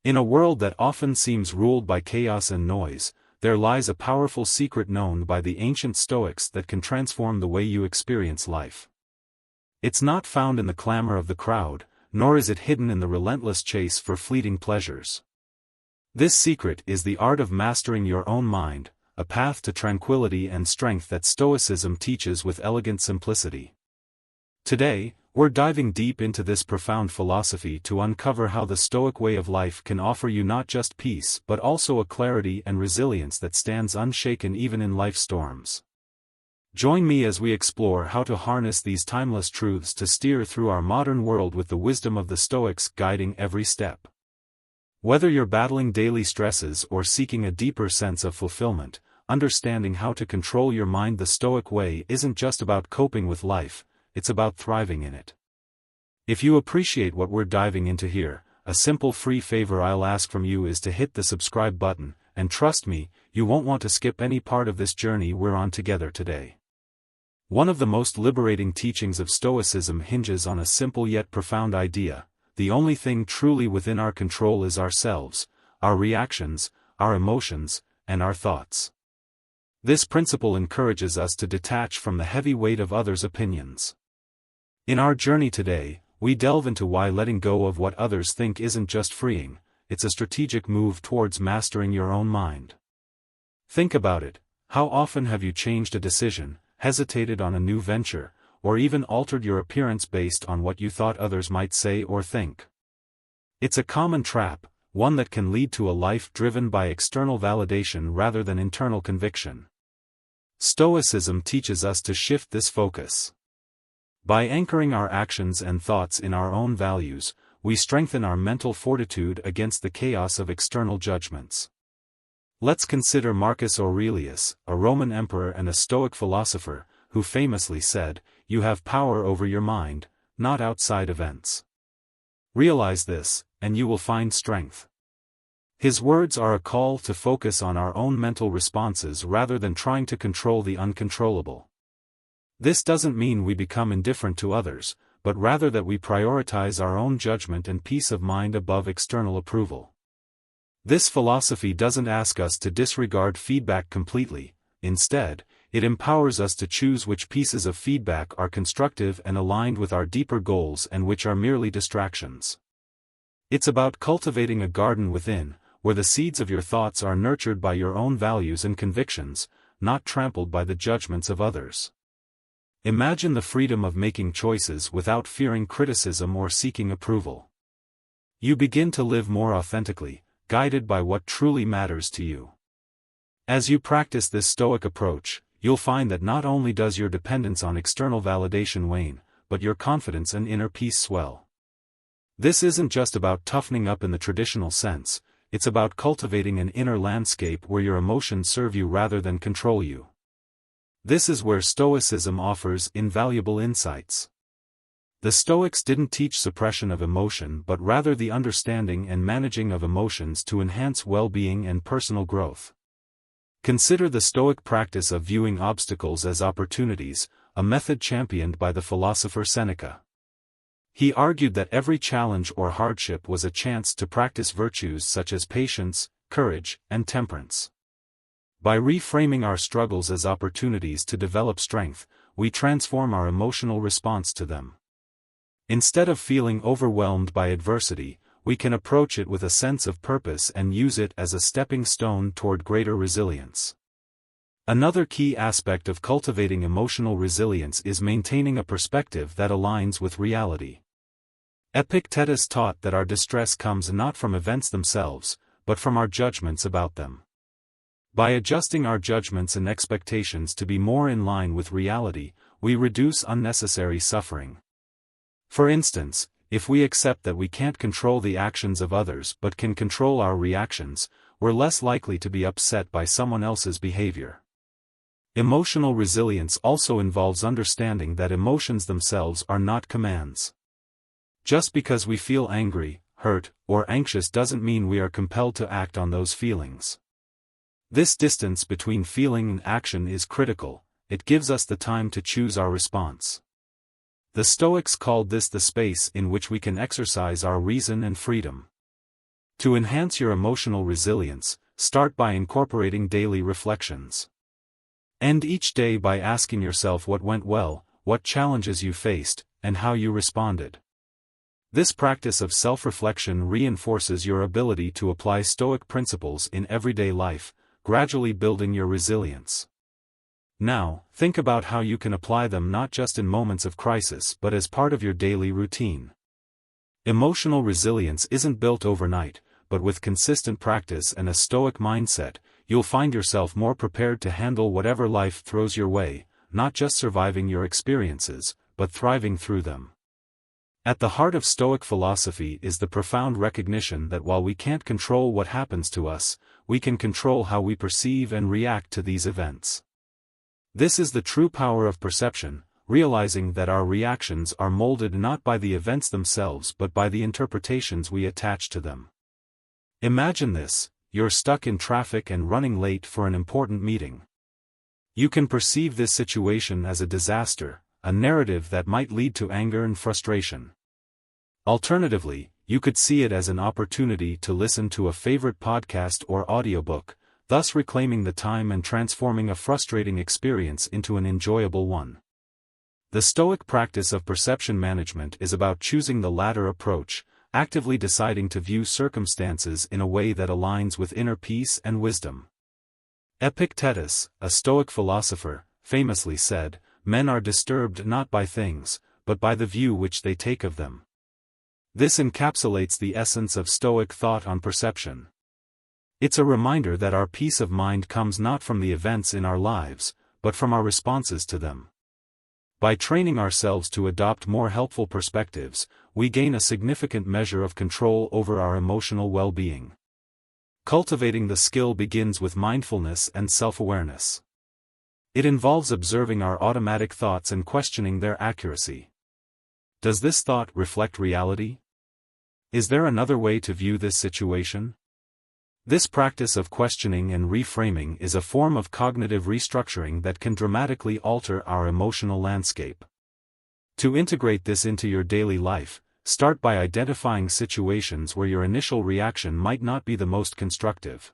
In a world that often seems ruled by chaos and noise, there lies a powerful secret known by the ancient Stoics that can transform the way you experience life. It's not found in the clamor of the crowd, nor is it hidden in the relentless chase for fleeting pleasures. This secret is the art of mastering your own mind, a path to tranquility and strength that Stoicism teaches with elegant simplicity. Today, we're diving deep into this profound philosophy to uncover how the Stoic way of life can offer you not just peace but also a clarity and resilience that stands unshaken even in life's storms. Join me as we explore how to harness these timeless truths to steer through our modern world with the wisdom of the Stoics guiding every step. Whether you're battling daily stresses or seeking a deeper sense of fulfillment, understanding how to control your mind the Stoic way isn't just about coping with life, it's about thriving in it. If you appreciate what we're diving into here, a simple free favor I'll ask from you is to hit the subscribe button, and trust me, you won't want to skip any part of this journey we're on together today. One of the most liberating teachings of Stoicism hinges on a simple yet profound idea: the only thing truly within our control is ourselves, our reactions, our emotions, and our thoughts. This principle encourages us to detach from the heavy weight of others' opinions. In our journey today, we delve into why letting go of what others think isn't just freeing, it's a strategic move towards mastering your own mind. Think about it: how often have you changed a decision, hesitated on a new venture, or even altered your appearance based on what you thought others might say or think? It's a common trap, one that can lead to a life driven by external validation rather than internal conviction. Stoicism teaches us to shift this focus. By anchoring our actions and thoughts in our own values, we strengthen our mental fortitude against the chaos of external judgments. Let's consider Marcus Aurelius, a Roman emperor and a Stoic philosopher, who famously said, "You have power over your mind, not outside events. Realize this, and you will find strength." His words are a call to focus on our own mental responses rather than trying to control the uncontrollable. This doesn't mean we become indifferent to others, but rather that we prioritize our own judgment and peace of mind above external approval. This philosophy doesn't ask us to disregard feedback completely; instead, it empowers us to choose which pieces of feedback are constructive and aligned with our deeper goals and which are merely distractions. It's about cultivating a garden within, where the seeds of your thoughts are nurtured by your own values and convictions, not trampled by the judgments of others. Imagine the freedom of making choices without fearing criticism or seeking approval. You begin to live more authentically, guided by what truly matters to you. As you practice this Stoic approach, you'll find that not only does your dependence on external validation wane, but your confidence and inner peace swell. This isn't just about toughening up in the traditional sense, it's about cultivating an inner landscape where your emotions serve you rather than control you. This is where Stoicism offers invaluable insights. The Stoics didn't teach suppression of emotion but rather the understanding and managing of emotions to enhance well-being and personal growth. Consider the Stoic practice of viewing obstacles as opportunities, a method championed by the philosopher Seneca. He argued that every challenge or hardship was a chance to practice virtues such as patience, courage, and temperance. By reframing our struggles as opportunities to develop strength, we transform our emotional response to them. Instead of feeling overwhelmed by adversity, we can approach it with a sense of purpose and use it as a stepping stone toward greater resilience. Another key aspect of cultivating emotional resilience is maintaining a perspective that aligns with reality. Epictetus taught that our distress comes not from events themselves, but from our judgments about them. By adjusting our judgments and expectations to be more in line with reality, we reduce unnecessary suffering. For instance, if we accept that we can't control the actions of others but can control our reactions, we're less likely to be upset by someone else's behavior. Emotional resilience also involves understanding that emotions themselves are not commands. Just because we feel angry, hurt, or anxious doesn't mean we are compelled to act on those feelings. This distance between feeling and action is critical; it gives us the time to choose our response. The Stoics called this the space in which we can exercise our reason and freedom. To enhance your emotional resilience, start by incorporating daily reflections. End each day by asking yourself what went well, what challenges you faced, and how you responded. This practice of self-reflection reinforces your ability to apply Stoic principles in everyday life, gradually building your resilience. Now, think about how you can apply them not just in moments of crisis but as part of your daily routine. Emotional resilience isn't built overnight, but with consistent practice and a Stoic mindset, you'll find yourself more prepared to handle whatever life throws your way, not just surviving your experiences, but thriving through them. At the heart of Stoic philosophy is the profound recognition that while we can't control what happens to us, we can control how we perceive and react to these events. This is the true power of perception, realizing that our reactions are molded not by the events themselves but by the interpretations we attach to them. Imagine this: you're stuck in traffic and running late for an important meeting. You can perceive this situation as a disaster, a narrative that might lead to anger and frustration. Alternatively, you could see it as an opportunity to listen to a favorite podcast or audiobook, thus reclaiming the time and transforming a frustrating experience into an enjoyable one. The Stoic practice of perception management is about choosing the latter approach, actively deciding to view circumstances in a way that aligns with inner peace and wisdom. Epictetus, a Stoic philosopher, famously said, "Men are disturbed not by things, but by the view which they take of them." This encapsulates the essence of Stoic thought on perception. It's a reminder that our peace of mind comes not from the events in our lives, but from our responses to them. By training ourselves to adopt more helpful perspectives, we gain a significant measure of control over our emotional well-being. Cultivating the skill begins with mindfulness and self-awareness. It involves observing our automatic thoughts and questioning their accuracy. Does this thought reflect reality? Is there another way to view this situation? This practice of questioning and reframing is a form of cognitive restructuring that can dramatically alter our emotional landscape. To integrate this into your daily life, start by identifying situations where your initial reaction might not be the most constructive.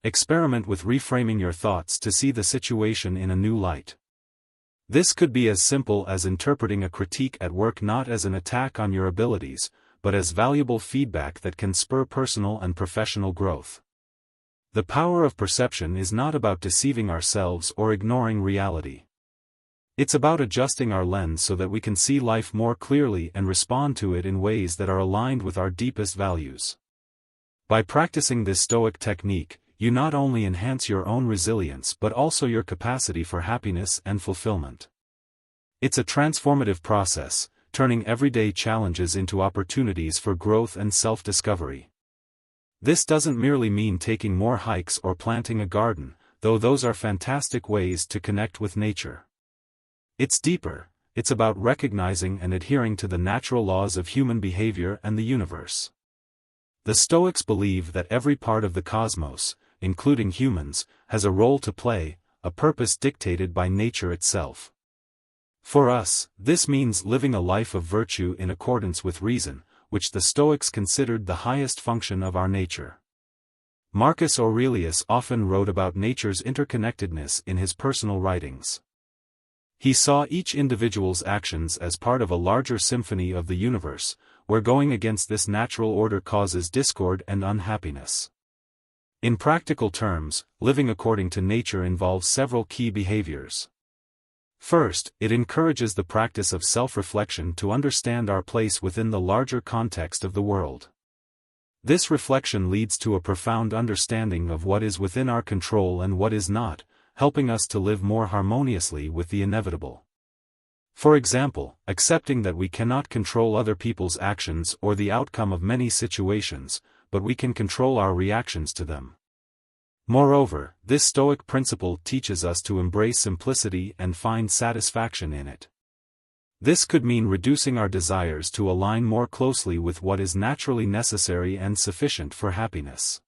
Experiment with reframing your thoughts to see the situation in a new light. This could be as simple as interpreting a critique at work not as an attack on your abilities, but as valuable feedback that can spur personal and professional growth. The power of perception is not about deceiving ourselves or ignoring reality. It's about adjusting our lens so that we can see life more clearly and respond to it in ways that are aligned with our deepest values. By practicing this Stoic technique, you not only enhance your own resilience but also your capacity for happiness and fulfillment. It's a transformative process, turning everyday challenges into opportunities for growth and self-discovery. This doesn't merely mean taking more hikes or planting a garden, though those are fantastic ways to connect with nature. It's deeper. It's about recognizing and adhering to the natural laws of human behavior and the universe. The Stoics believe that every part of the cosmos, including humans, has a role to play, a purpose dictated by nature itself. For us, this means living a life of virtue in accordance with reason, which the Stoics considered the highest function of our nature. Marcus Aurelius often wrote about nature's interconnectedness in his personal writings. He saw each individual's actions as part of a larger symphony of the universe, where going against this natural order causes discord and unhappiness. In practical terms, living according to nature involves several key behaviors. First, it encourages the practice of self-reflection to understand our place within the larger context of the world. This reflection leads to a profound understanding of what is within our control and what is not, helping us to live more harmoniously with the inevitable. For example, accepting that we cannot control other people's actions or the outcome of many situations, but we can control our reactions to them. Moreover, this Stoic principle teaches us to embrace simplicity and find satisfaction in it. This could mean reducing our desires to align more closely with what is naturally necessary and sufficient for happiness.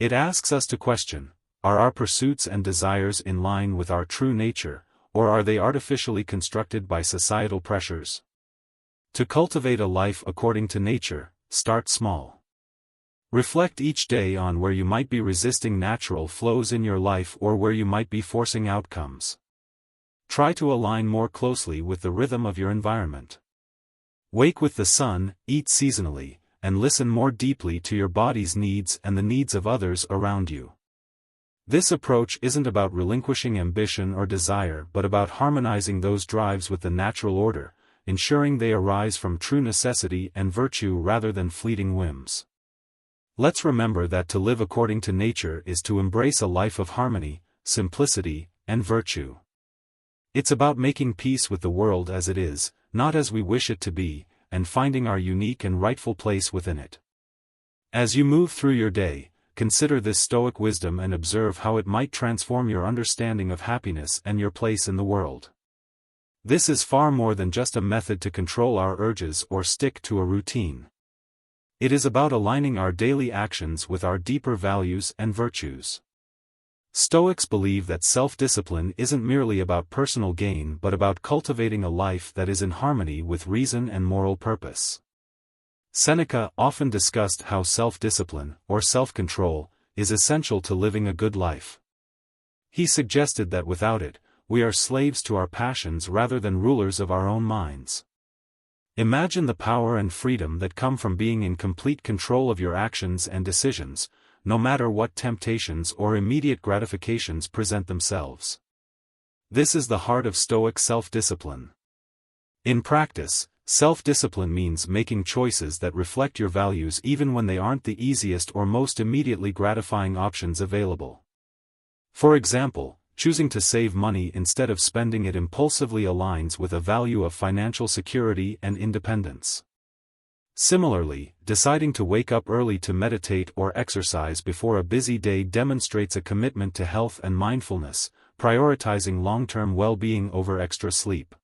It asks us to question, are our pursuits and desires in line with our true nature, or are they artificially constructed by societal pressures? To cultivate a life according to nature, start small. Reflect each day on where you might be resisting natural flows in your life or where you might be forcing outcomes. Try to align more closely with the rhythm of your environment. Wake with the sun, eat seasonally, and listen more deeply to your body's needs and the needs of others around you. This approach isn't about relinquishing ambition or desire but about harmonizing those drives with the natural order, ensuring they arise from true necessity and virtue rather than fleeting whims. Let's remember that to live according to nature is to embrace a life of harmony, simplicity, and virtue. It's about making peace with the world as it is, not as we wish it to be, and finding our unique and rightful place within it. As you move through your day, consider this Stoic wisdom and observe how it might transform your understanding of happiness and your place in the world. This is far more than just a method to control our urges or stick to a routine. It is about aligning our daily actions with our deeper values and virtues. Stoics believe that self-discipline isn't merely about personal gain but about cultivating a life that is in harmony with reason and moral purpose. Seneca often discussed how self-discipline, or self-control, is essential to living a good life. He suggested that without it, we are slaves to our passions rather than rulers of our own minds. Imagine the power and freedom that come from being in complete control of your actions and decisions, no matter what temptations or immediate gratifications present themselves. This is the heart of Stoic self-discipline. In practice, self-discipline means making choices that reflect your values even when they aren't the easiest or most immediately gratifying options available. For example, choosing to save money instead of spending it impulsively aligns with a value of financial security and independence. Similarly, deciding to wake up early to meditate or exercise before a busy day demonstrates a commitment to health and mindfulness, prioritizing long-term well-being over extra sleep.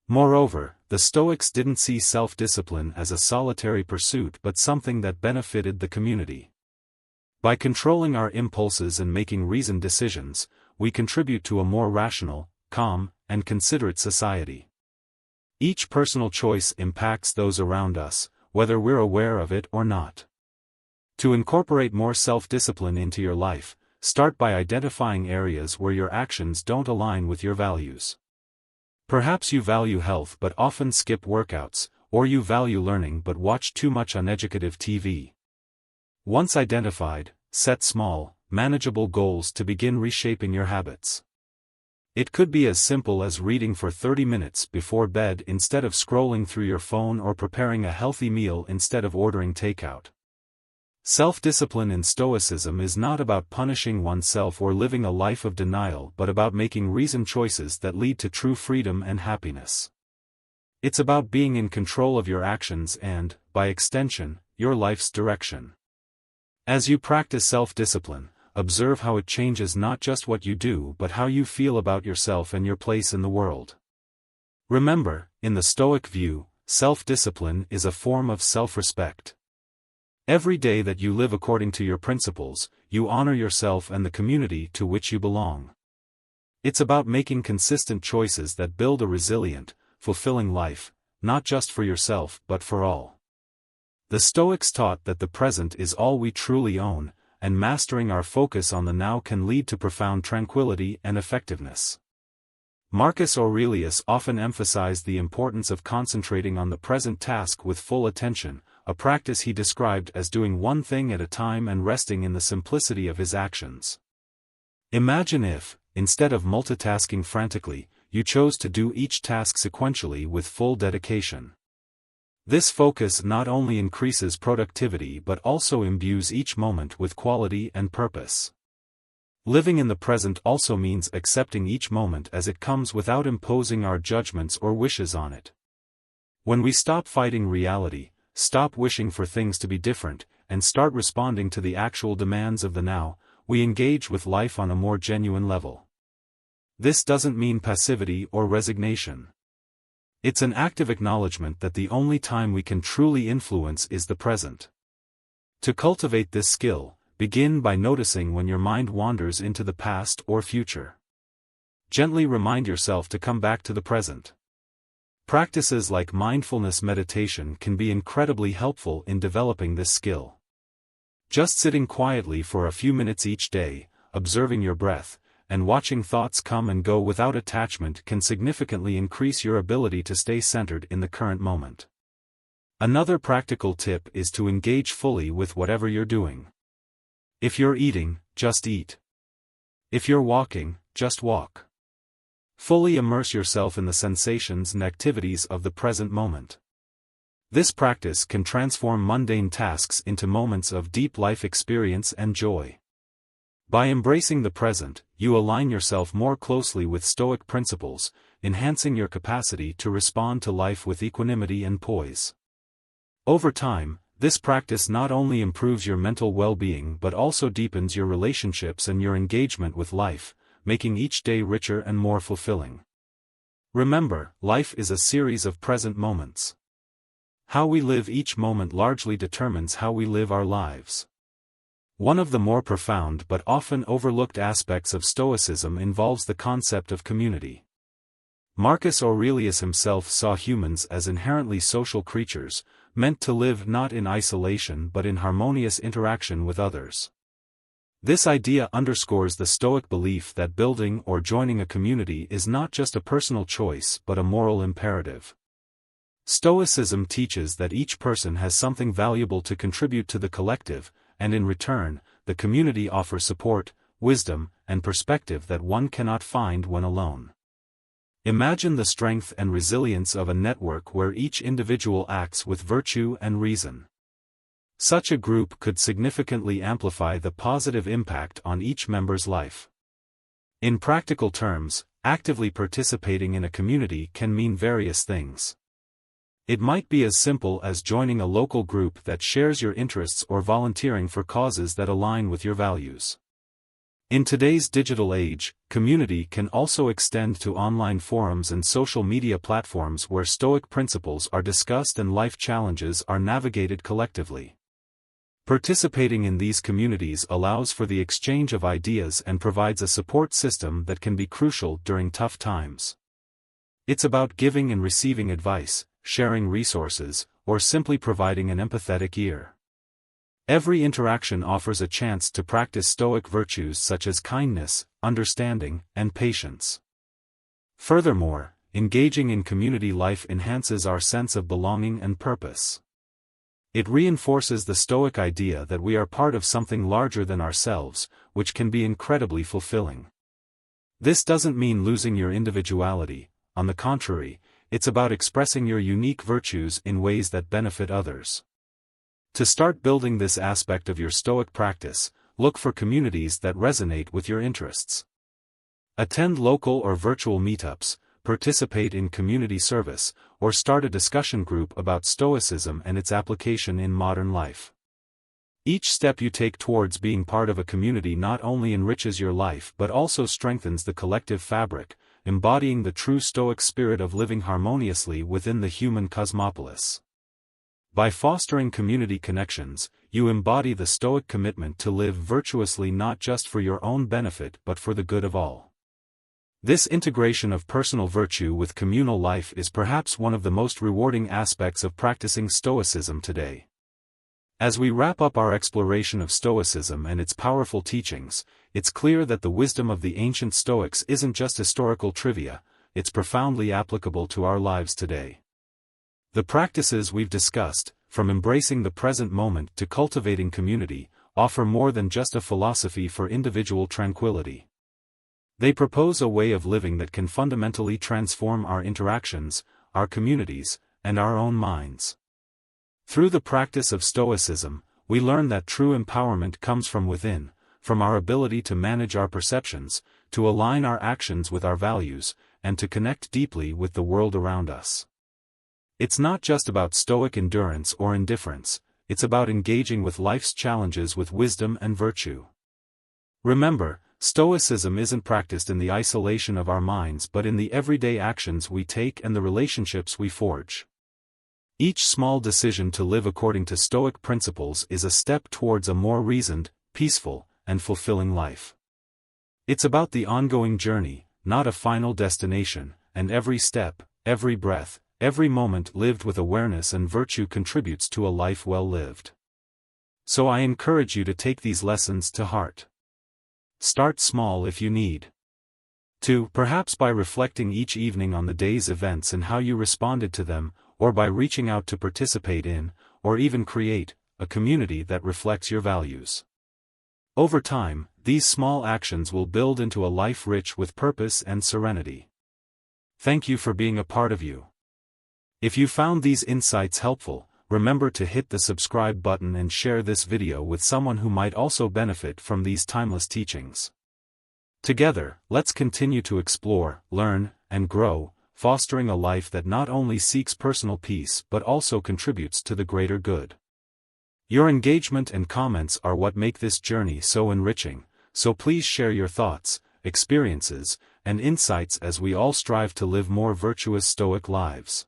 Moreover, the Stoics didn't see self-discipline as a solitary pursuit but something that benefited the community. By controlling our impulses and making reasoned decisions, we contribute to a more rational, calm, and considerate society. Each personal choice impacts those around us, whether we're aware of it or not. To incorporate more self-discipline into your life, start by identifying areas where your actions don't align with your values. Perhaps you value health but often skip workouts, or you value learning but watch too much uneducative TV. Once identified, set small, manageable goals to begin reshaping your habits. It could be as simple as reading for 30 minutes before bed instead of scrolling through your phone or preparing a healthy meal instead of ordering takeout. Self-discipline in Stoicism is not about punishing oneself or living a life of denial but about making reasoned choices that lead to true freedom and happiness. It's about being in control of your actions and, by extension, your life's direction. As you practice self-discipline, observe how it changes not just what you do but how you feel about yourself and your place in the world. Remember, in the Stoic view, self-discipline is a form of self-respect. Every day that you live according to your principles, you honor yourself and the community to which you belong. It's about making consistent choices that build a resilient, fulfilling life, not just for yourself but for all. The Stoics taught that the present is all we truly own, and mastering our focus on the now can lead to profound tranquility and effectiveness. Marcus Aurelius often emphasized the importance of concentrating on the present task with full attention, a practice he described as doing one thing at a time and resting in the simplicity of his actions. Imagine if, instead of multitasking frantically, you chose to do each task sequentially with full dedication. This focus not only increases productivity but also imbues each moment with quality and purpose. Living in the present also means accepting each moment as it comes without imposing our judgments or wishes on it. When we stop fighting reality, stop wishing for things to be different, and start responding to the actual demands of the now, we engage with life on a more genuine level. This doesn't mean passivity or resignation. It's an active acknowledgement that the only time we can truly influence is the present. To cultivate this skill, begin by noticing when your mind wanders into the past or future. Gently remind yourself to come back to the present. Practices like mindfulness meditation can be incredibly helpful in developing this skill. Just sitting quietly for a few minutes each day, observing your breath, and watching thoughts come and go without attachment can significantly increase your ability to stay centered in the current moment. Another practical tip is to engage fully with whatever you're doing. If you're eating, just eat. If you're walking, just walk. Fully immerse yourself in the sensations and activities of the present moment. This practice can transform mundane tasks into moments of deep life experience and joy. By embracing the present, you align yourself more closely with Stoic principles, enhancing your capacity to respond to life with equanimity and poise. Over time, this practice not only improves your mental well-being but also deepens your relationships and your engagement with life, making each day richer and more fulfilling. Remember, life is a series of present moments. How we live each moment largely determines how we live our lives. One of the more profound but often overlooked aspects of Stoicism involves the concept of community. Marcus Aurelius himself saw humans as inherently social creatures, meant to live not in isolation but in harmonious interaction with others. This idea underscores the Stoic belief that building or joining a community is not just a personal choice but a moral imperative. Stoicism teaches that each person has something valuable to contribute to the collective, and in return, the community offers support, wisdom, and perspective that one cannot find when alone. Imagine the strength and resilience of a network where each individual acts with virtue and reason. Such a group could significantly amplify the positive impact on each member's life. In practical terms, actively participating in a community can mean various things. It might be as simple as joining a local group that shares your interests or volunteering for causes that align with your values. In today's digital age, community can also extend to online forums and social media platforms where Stoic principles are discussed and life challenges are navigated collectively. Participating in these communities allows for the exchange of ideas and provides a support system that can be crucial during tough times. It's about giving and receiving advice, sharing resources, or simply providing an empathetic ear. Every interaction offers a chance to practice Stoic virtues such as kindness, understanding, and patience. Furthermore, engaging in community life enhances our sense of belonging and purpose. It reinforces the Stoic idea that we are part of something larger than ourselves, which can be incredibly fulfilling. This doesn't mean losing your individuality, on the contrary, it's about expressing your unique virtues in ways that benefit others. To start building this aspect of your Stoic practice, look for communities that resonate with your interests. Attend local or virtual meetups, participate in community service, or start a discussion group about Stoicism and its application in modern life. Each step you take towards being part of a community not only enriches your life but also strengthens the collective fabric, embodying the true Stoic spirit of living harmoniously within the human cosmopolis. By fostering community connections, you embody the Stoic commitment to live virtuously not just for your own benefit but for the good of all. This integration of personal virtue with communal life is perhaps one of the most rewarding aspects of practicing Stoicism today. As we wrap up our exploration of Stoicism and its powerful teachings, it's clear that the wisdom of the ancient Stoics isn't just historical trivia, it's profoundly applicable to our lives today. The practices we've discussed, from embracing the present moment to cultivating community, offer more than just a philosophy for individual tranquility. They propose a way of living that can fundamentally transform our interactions, our communities, and our own minds. Through the practice of Stoicism, we learn that true empowerment comes from within, from our ability to manage our perceptions, to align our actions with our values, and to connect deeply with the world around us. It's not just about Stoic endurance or indifference, it's about engaging with life's challenges with wisdom and virtue. Remember, Stoicism isn't practiced in the isolation of our minds but in the everyday actions we take and the relationships we forge. Each small decision to live according to Stoic principles is a step towards a more reasoned, peaceful, and fulfilling life. It's about the ongoing journey, not a final destination, and every step, every breath, every moment lived with awareness and virtue contributes to a life well lived. So I encourage you to take these lessons to heart. Start small if you need to, perhaps by reflecting each evening on the day's events and how you responded to them, or by reaching out to participate in, or even create, a community that reflects your values. Over time, these small actions will build into a life rich with purpose and serenity. Thank you for being a part of you. If you found these insights helpful, remember to hit the subscribe button and share this video with someone who might also benefit from these timeless teachings. Together, let's continue to explore, learn, and grow, fostering a life that not only seeks personal peace but also contributes to the greater good. Your engagement and comments are what make this journey so enriching, so please share your thoughts, experiences, and insights as we all strive to live more virtuous Stoic lives.